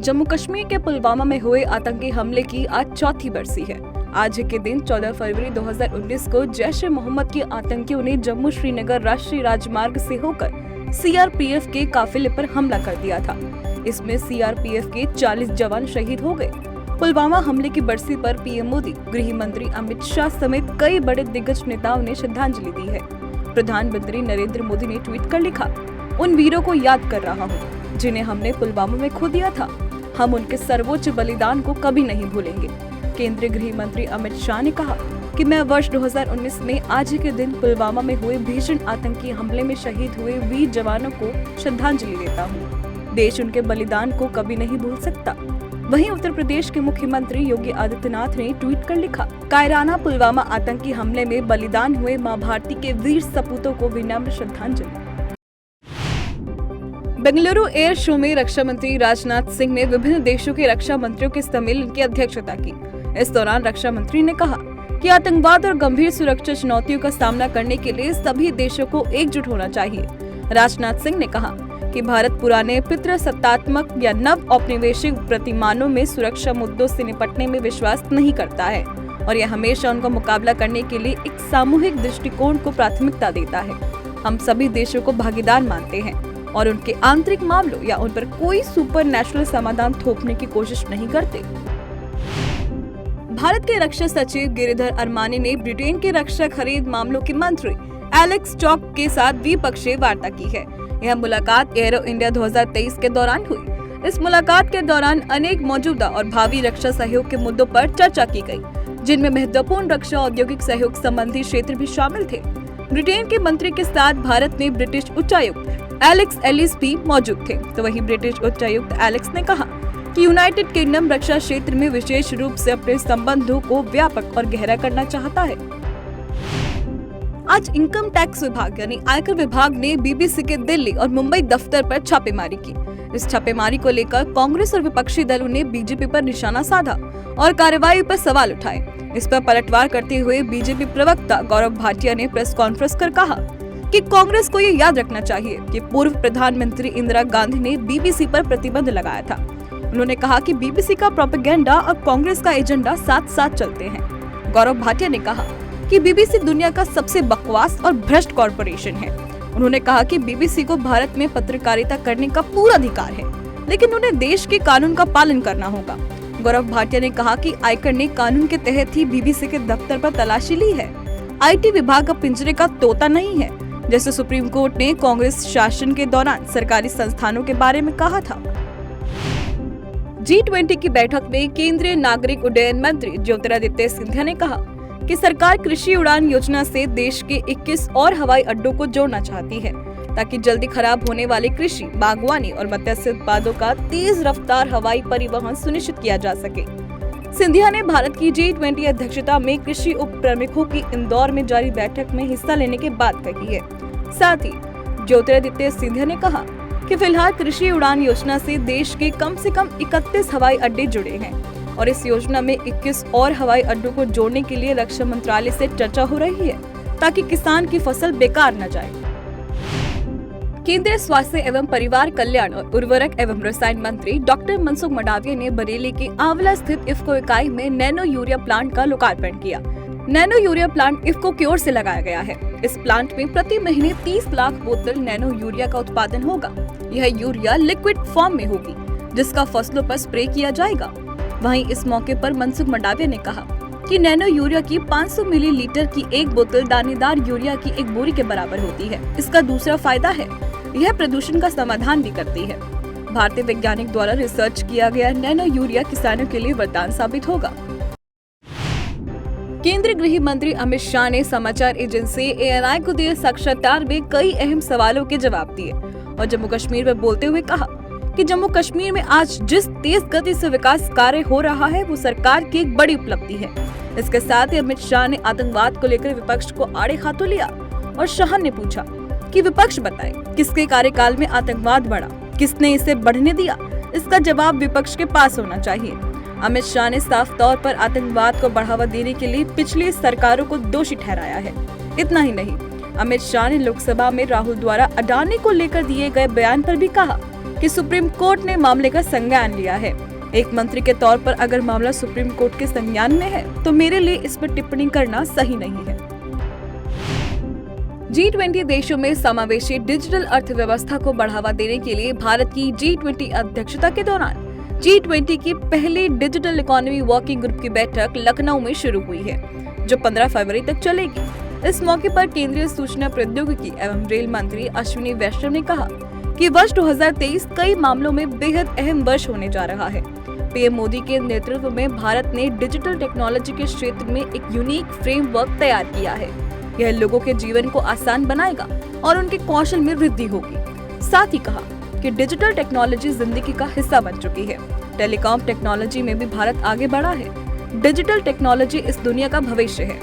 जम्मू कश्मीर के पुलवामा में हुए आतंकी हमले की आज चौथी बरसी है। आज के दिन 14 फरवरी 2019 को जैश ए मोहम्मद के आतंकियों ने जम्मू श्रीनगर राष्ट्रीय राजमार्ग से होकर सीआरपीएफ के काफिले पर हमला कर दिया था। इसमें सीआरपीएफ के 40 जवान शहीद हो गए। पुलवामा हमले की बरसी पर पीएम मोदी, गृह मंत्री अमित शाह समेत कई बड़े दिग्गज नेताओं ने श्रद्धांजलि दी है। प्रधानमंत्री नरेंद्र मोदी ने ट्वीट कर लिखा, उन वीरों को याद कर रहा हूँ जिन्हें हमने पुलवामा में खो दिया था। हम उनके सर्वोच्च बलिदान को कभी नहीं भूलेंगे। केंद्रीय गृह मंत्री अमित शाह ने कहा कि मैं वर्ष 2019 में आज के दिन पुलवामा में हुए भीषण आतंकी हमले में शहीद हुए वीर जवानों को श्रद्धांजलि देता हूँ। देश उनके बलिदान को कभी नहीं भूल सकता। वहीं उत्तर प्रदेश के मुख्यमंत्री योगी आदित्यनाथ ने ट्वीट कर लिखा, कायराना पुलवामा आतंकी हमले में बलिदान हुए मां भारती के वीर सपूतों को विनम्र श्रद्धांजलि। बेंगलुरु एयर शो में रक्षा मंत्री राजनाथ सिंह ने विभिन्न देशों के रक्षा मंत्रियों के सम्मेलन की अध्यक्षता की। इस दौरान रक्षा मंत्री ने कहा कि आतंकवाद और गंभीर सुरक्षा चुनौतियों का सामना करने के लिए सभी देशों को एकजुट होना चाहिए। राजनाथ सिंह ने कहा कि भारत पुराने पितृसत्तात्मक या नव औपनिवेशिक प्रतिमानों में सुरक्षा मुद्दों से निपटने में विश्वास नहीं करता है और यह हमेशा उनका मुकाबला करने के लिए एक सामूहिक दृष्टिकोण को प्राथमिकता देता है। हम सभी देशों को भागीदार मानते हैं और उनके आंतरिक मामलों या उन पर कोई सुपर नेशनल समाधान थोपने की कोशिश नहीं करते। भारत के रक्षा सचिव गिरिधर अरमानी ने ब्रिटेन के रक्षा खरीद मामलों के मंत्री एलेक्स स्टॉक के साथ द्विपक्षीय वार्ता की है। यह मुलाकात एरो इंडिया 2023 के दौरान हुई। इस मुलाकात के दौरान अनेक मौजूदा और भावी रक्षा सहयोग के मुद्दों पर चर्चा की गई, जिनमें महत्वपूर्ण रक्षा औद्योगिक सहयोग संबंधी क्षेत्र भी शामिल थे। ब्रिटेन के मंत्री के साथ भारत में ब्रिटिश उच्चायुक्त एलेक्स एलिस भी मौजूद थे। तो वहीं ब्रिटिश उच्चायुक्त एलेक्स ने कहा कि यूनाइटेड किंगडम रक्षा क्षेत्र में विशेष रूप से अपने संबंधों को व्यापक और गहरा करना चाहता है। आज इनकम टैक्स विभाग यानी आयकर विभाग ने बीबीसी के दिल्ली और मुंबई दफ्तर पर छापेमारी की। इस छापेमारी को लेकर कांग्रेस और विपक्षी दलों ने बीजेपी पर निशाना साधा और कार्रवाई पर सवाल उठाए। इस पर पलटवार करते हुए बीजेपी प्रवक्ता गौरव भाटिया ने प्रेस कॉन्फ्रेंस कर कहा कि कांग्रेस को ये याद रखना चाहिए कि पूर्व प्रधानमंत्री इंदिरा गांधी ने बीबीसी पर प्रतिबंध लगाया था। उन्होंने कहा कि बीबीसी का प्रोपेगेंडा और कांग्रेस का एजेंडा साथ साथ चलते हैं। गौरव भाटिया ने कहा कि बीबीसी दुनिया का सबसे बकवास और भ्रष्ट कॉरपोरेशन है। उन्होंने कहा कि बीबीसी को भारत में पत्रकारिता करने का पूरा अधिकार है, लेकिन उन्हें देश के कानून का पालन करना होगा। गौरव भाटिया ने कहा कि आयकर ने कानून के तहत ही बीबीसी के दफ्तर पर तलाशी ली है। आईटी विभाग अब पिंजरे का तोता नहीं है, जैसे सुप्रीम कोर्ट ने कांग्रेस शासन के दौरान सरकारी संस्थानों के बारे में कहा था। G20 की बैठक में केंद्रीय नागरिक उड्डयन मंत्री ज्योतिरादित्य सिंधिया ने कहा कि सरकार कृषि उड़ान योजना से देश के 21 और हवाई अड्डों को जोड़ना चाहती है, ताकि जल्दी खराब होने वाले कृषि, बागवानी और मत्स्य उत्पादों का तेज रफ्तार हवाई परिवहन सुनिश्चित किया जा सके। सिंधिया ने भारत की G20 अध्यक्षता में कृषि उप प्रमुखों की इंदौर में जारी बैठक में हिस्सा लेने के बाद कही है। साथ ही ज्योतिरादित्य सिंधिया ने कहा कि फिलहाल कृषि उड़ान योजना से देश के कम से कम 31 हवाई अड्डे जुड़े हैं और इस योजना में 21 और हवाई अड्डों को जोड़ने के लिए रक्षा मंत्रालय से चर्चा हो रही है, ताकि किसान की फसल बेकार न जाए। केंद्रीय स्वास्थ्य एवं परिवार कल्याण और उर्वरक एवं रसायन मंत्री डॉक्टर मनसुख मंडाविया ने बरेली की आंवला स्थित इफ्को इकाई में नैनो यूरिया प्लांट का लोकार्पण किया। नैनो यूरिया प्लांट इफ्को की ओर से लगाया गया है। इस प्लांट में प्रति महीने 30 लाख बोतल नैनो यूरिया का उत्पादन होगा। यह यूरिया लिक्विड फॉर्म में होगी, जिसका फसलों पर स्प्रे किया जाएगा। वहीं इस मौके पर मनसुख मंडाविया ने कहा कि नैनो यूरिया की 500 मिलीलीटर की एक बोतल दानेदार यूरिया की एक बोरी के बराबर होती है। इसका दूसरा फायदा है, यह प्रदूषण का समाधान भी करती है। भारतीय वैज्ञानिक द्वारा रिसर्च किया गया नैनो यूरिया किसानों के लिए वरदान साबित होगा। केंद्रीय गृह मंत्री अमित शाह ने समाचार एजेंसी ANI को दिए साक्षात्कार में कई अहम सवालों के जवाब दिए और जम्मू कश्मीर में बोलते हुए कहा कि जम्मू कश्मीर में आज जिस तेज गति से विकास कार्य हो रहा है वो सरकार की एक बड़ी उपलब्धि है। इसके साथ ही अमित शाह ने आतंकवाद को लेकर विपक्ष को आड़े हाथों लिया और शाह ने पूछा कि विपक्ष बताए किसके कार्यकाल में आतंकवाद बढ़ा, किसने इसे बढ़ने दिया। इसका जवाब विपक्ष के पास होना चाहिए। अमित शाह ने साफ तौर पर आतंकवाद को बढ़ावा देने के लिए पिछली सरकारों को दोषी ठहराया है। इतना ही नहीं, अमित शाह ने लोकसभा में राहुल द्वारा अडानी को लेकर दिए गए बयान पर भी कहा कि सुप्रीम कोर्ट ने मामले का संज्ञान लिया है। एक मंत्री के तौर पर अगर मामला सुप्रीम कोर्ट के संज्ञान में है तो मेरे लिए इस पर टिप्पणी करना सही नहीं है। G20 देशों में समावेशी डिजिटल अर्थव्यवस्था को बढ़ावा देने के लिए भारत की G20 अध्यक्षता के दौरान G20 की पहली डिजिटल इकोनॉमी वर्किंग ग्रुप की बैठक लखनऊ में शुरू हुई है, जो 15 फरवरी तक चलेगी। इस मौके पर केंद्रीय सूचना प्रौद्योगिकी एवं रेल मंत्री अश्विनी वैष्णव ने कहा कि वर्ष 2023 कई मामलों में बेहद अहम वर्ष होने जा रहा है। पीएम मोदी के नेतृत्व में भारत ने डिजिटल टेक्नोलॉजी के क्षेत्र में एक यूनिक फ्रेमवर्क तैयार किया है। यह लोगों के जीवन को आसान बनाएगा और उनके कौशल में वृद्धि होगी। साथ ही कहा कि डिजिटल टेक्नोलॉजी जिंदगी का हिस्सा बन चुकी है। टेलीकॉम टेक्नोलॉजी में भी भारत आगे बढ़ा है। डिजिटल टेक्नोलॉजी इस दुनिया का भविष्य है।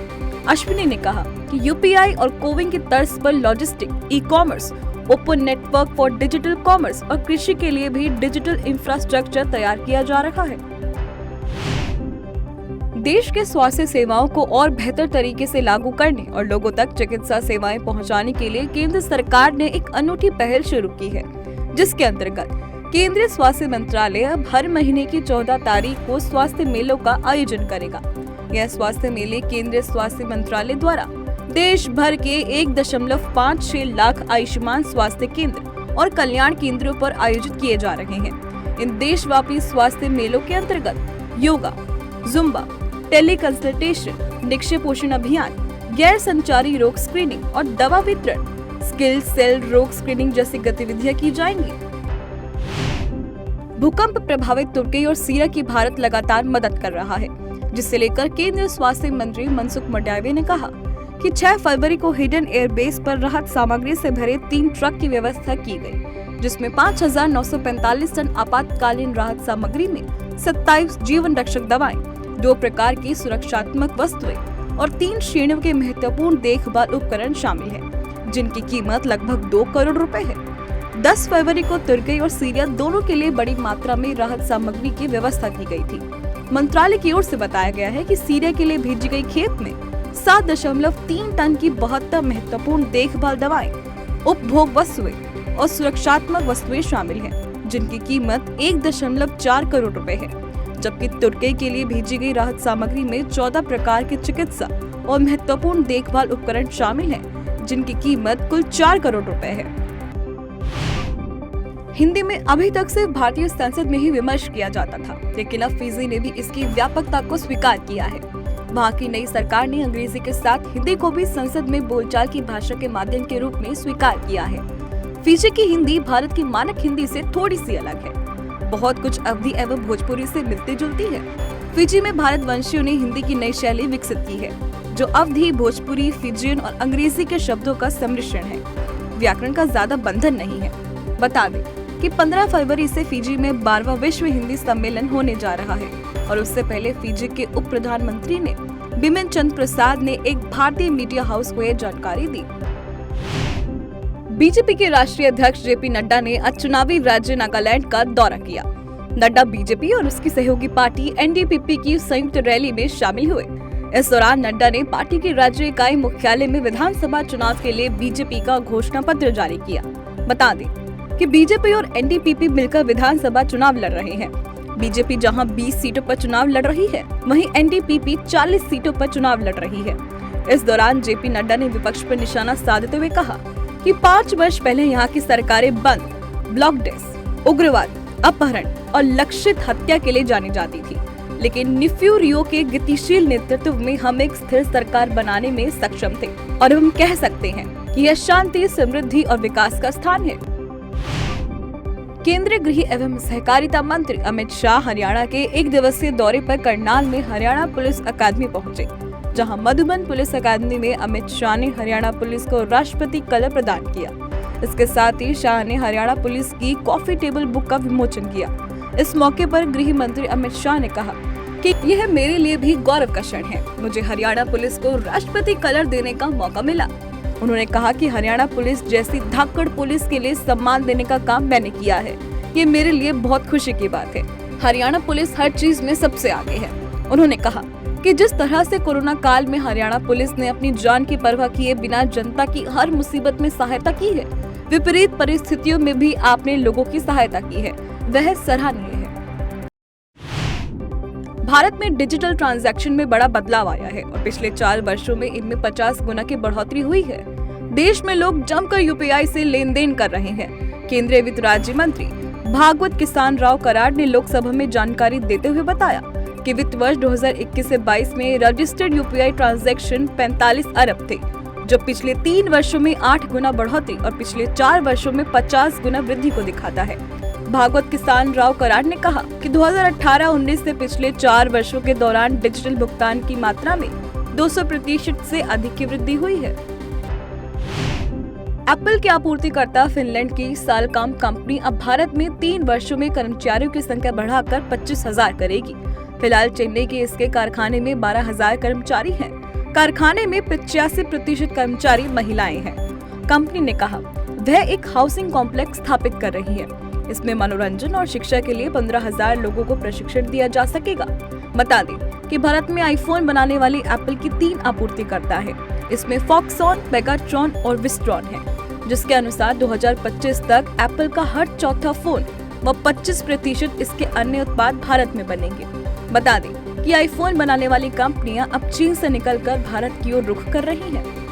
अश्विनी ने कहा कि यूपीआई और कोविन की तर्ज पर logistic, e commerce, open network for digital commerce और कृषि के लिए भी डिजिटल इंफ्रास्ट्रक्चर तैयार किया जा रहा है। देश के स्वास्थ्य सेवाओं को और बेहतर तरीके से लागू करने और लोगों तक चिकित्सा सेवाएं पहुंचाने के लिए केंद्र सरकार ने एक अनूठी पहल शुरू की है, जिसके अंतर्गत केंद्रीय स्वास्थ्य मंत्रालय अब हर महीने की 14 तारीख को स्वास्थ्य मेलों का आयोजन करेगा। यह स्वास्थ्य मेले केंद्रीय स्वास्थ्य मंत्रालय द्वारा देश भर के 1.56 लाख आयुष्मान स्वास्थ्य केंद्र और कल्याण केंद्रों पर आयोजित किए जा रहे हैं। इन देशव्यापी स्वास्थ्य मेलों के अंतर्गत yoga, zumba, tele consultation, Nikshay Poshan Abhiyan, गैर संचारी रोग स्क्रीनिंग और दवा वितरण, स्किल सेल रोग स्क्रीनिंग जैसी गतिविधियां की जाएंगी। भूकंप प्रभावित तुर्की और सीरिया की भारत लगातार मदद कर रहा है, जिसे लेकर केंद्रीय स्वास्थ्य मंत्री मनसुख मंडाविया ने कहा कि 6 फरवरी को हिडन एयरबेस पर राहत सामग्री से भरे 3 ट्रक की व्यवस्था की गई, जिसमें 5,945 टन आपातकालीन राहत सामग्री में 27 जीवन रक्षक दवाएं, 2 प्रकार की सुरक्षात्मक वस्तुएं और 3 श्रेणियों के महत्वपूर्ण देखभाल उपकरण शामिल हैं, जिनकी कीमत लगभग 2 करोड़ रुपए है। 10 फरवरी को तुर्की और सीरिया दोनों के लिए बड़ी मात्रा में राहत सामग्री की व्यवस्था की गई थी। मंत्रालय की ओर से बताया गया है कि सीरिया के लिए भेजी गई खेप में 7.3 टन की 72 महत्वपूर्ण देखभाल दवाएं, उपभोग वस्तुएं और सुरक्षात्मक वस्तुएं शामिल हैं, जिनकी कीमत 1.4 करोड़ रुपए है। जबकि तुर्की के लिए भेजी गई राहत सामग्री में 14 प्रकार के चिकित्सा और महत्वपूर्ण देखभाल उपकरण शामिल हैं, जिनकी कीमत कुल 4 करोड़ रुपए है। हिंदी में अभी तक सिर्फ भारतीय संसद में ही विमर्श किया जाता था, लेकिन अब फिजी ने भी इसकी व्यापकता को स्वीकार किया है। वहाँ की नई सरकार ने अंग्रेजी के साथ हिंदी को भी संसद में बोलचाल की भाषा के माध्यम के रूप में स्वीकार किया है। फिजी की हिंदी भारत की मानक हिंदी से थोड़ी सी अलग है। बहुत कुछ अवधी एवं भोजपुरी से मिलती जुलती है। फिजी में भारतवंशियों ने हिंदी की नई शैली विकसित की है, जो अवधी, भोजपुरी, फिजियन और अंग्रेजी के शब्दों का सम्मिश्रण है। व्याकरण का ज्यादा बंधन नहीं है। बता दें कि 15 फरवरी से फिजी में 12वां विश्व हिंदी सम्मेलन होने जा रहा है और उससे पहले फिजी के उप प्रधानमंत्री ने बिमन चंद्र प्रसाद ने एक भारतीय मीडिया हाउस को यह जानकारी दी। बीजेपी के राष्ट्रीय अध्यक्ष जेपी नड्डा ने आज चुनावी राज्य नागालैंड का दौरा किया। नड्डा बीजेपी और उसकी सहयोगी पार्टी एनडीपीपी की संयुक्त रैली में शामिल हुए। इस दौरान नड्डा ने पार्टी की राज्य इकाई मुख्यालय में विधानसभा चुनाव के लिए बीजेपी का घोषणा पत्र जारी किया। बता दें कि बीजेपी और एनडीपीपी मिलकर विधानसभा चुनाव लड़ रहे हैं। बीजेपी जहां 20 सीटों पर चुनाव लड़ रही है, वहीं एनडीपीपी 40 सीटों पर चुनाव लड़ रही है। इस दौरान जेपी नड्डा ने विपक्ष पर निशाना साधते हुए कहा कि 5 वर्ष पहले यहाँ की सरकारें बंद, ब्लॉकडेस, उग्रवाद, अपहरण और लक्षित हत्या के लिए जानी जाती थी, लेकिन निफ्यू रियो के गतिशील नेतृत्व में हम एक स्थिर सरकार बनाने में सक्षम थे और हम कह सकते हैं कि यह शांति, समृद्धि और विकास का स्थान है। केंद्रीय गृह एवं सहकारिता मंत्री अमित शाह हरियाणा के 1 दिवसीय दौरे पर करनाल में हरियाणा पुलिस अकादमी पहुंचे, जहां मधुबन पुलिस अकादमी में अमित शाह ने हरियाणा पुलिस को राष्ट्रपति कलर प्रदान किया। इसके साथ ही शाह ने हरियाणा पुलिस की कॉफी टेबल बुक का विमोचन किया। इस मौके पर गृह मंत्री अमित शाह ने कहा कि यह मेरे लिए भी गौरव का क्षण है। मुझे हरियाणा पुलिस को राष्ट्रपति कलर देने का मौका मिला। उन्होंने कहा कि हरियाणा पुलिस जैसी धाकड़ पुलिस के लिए सम्मान देने का काम मैंने किया है। ये मेरे लिए बहुत खुशी की बात है। हरियाणा पुलिस हर चीज में सबसे आगे है। उन्होंने कहा कि जिस तरह से कोरोना काल में हरियाणा पुलिस ने अपनी जान की परवाह किए बिना जनता की हर मुसीबत में सहायता की है, विपरीत परिस्थितियों में भी आपने लोगों की सहायता की है, वह सराहनीय है। भारत में डिजिटल ट्रांजैक्शन में बड़ा बदलाव आया है और पिछले 4 वर्षों में इनमें 50 गुना की बढ़ोतरी हुई है। देश में लोग जमकर यूपीआई से लेन देन कर रहे हैं। केंद्रीय वित्त राज्य मंत्री भागवत किसान राव कराड ने लोकसभा में जानकारी देते हुए बताया कि वित्त वर्ष 2021 से 22 में रजिस्टर्ड यूपीआई ट्रांजैक्शन 45 अरब थे, जो पिछले 3 वर्षों में 8 गुना बढ़ोतरी और पिछले 4 वर्षों में 50 गुना वृद्धि को दिखाता है। भागवत किसान राव कराड ने कहा कि 2018-19 से पिछले 4 वर्षों के दौरान डिजिटल भुगतान की मात्रा में 200% से अधिक की वृद्धि हुई है। एप्पल के आपूर्तिकर्ता फिनलैंड की सालकॉम कंपनी अब भारत में 3 वर्षों में कर्मचारियों की संख्या बढ़ाकर 25,000 करेगी। फिलहाल चेन्नई के इसके कारखाने में 12,000 कर्मचारी हैं। कारखाने में 85% कर्मचारी महिलाएं हैं। कंपनी ने कहा वह एक हाउसिंग कॉम्प्लेक्स स्थापित कर रही है। इसमें मनोरंजन और शिक्षा के लिए 15,000 लोगों को प्रशिक्षण दिया जा सकेगा। बता दें कि भारत में आईफोन बनाने वाली एप्पल की 3 आपूर्तिकर्ता है। इसमें फॉक्सकॉन, मेगाट्रॉन और विस्ट्रॉन है, जिसके अनुसार 2025 तक एप्पल का हर चौथा फोन व 25% इसके अन्य उत्पाद भारत में बनेंगे। बता दें कि आईफोन बनाने वाली कंपनियां अब चीन से निकलकर भारत की ओर रुख कर रही हैं।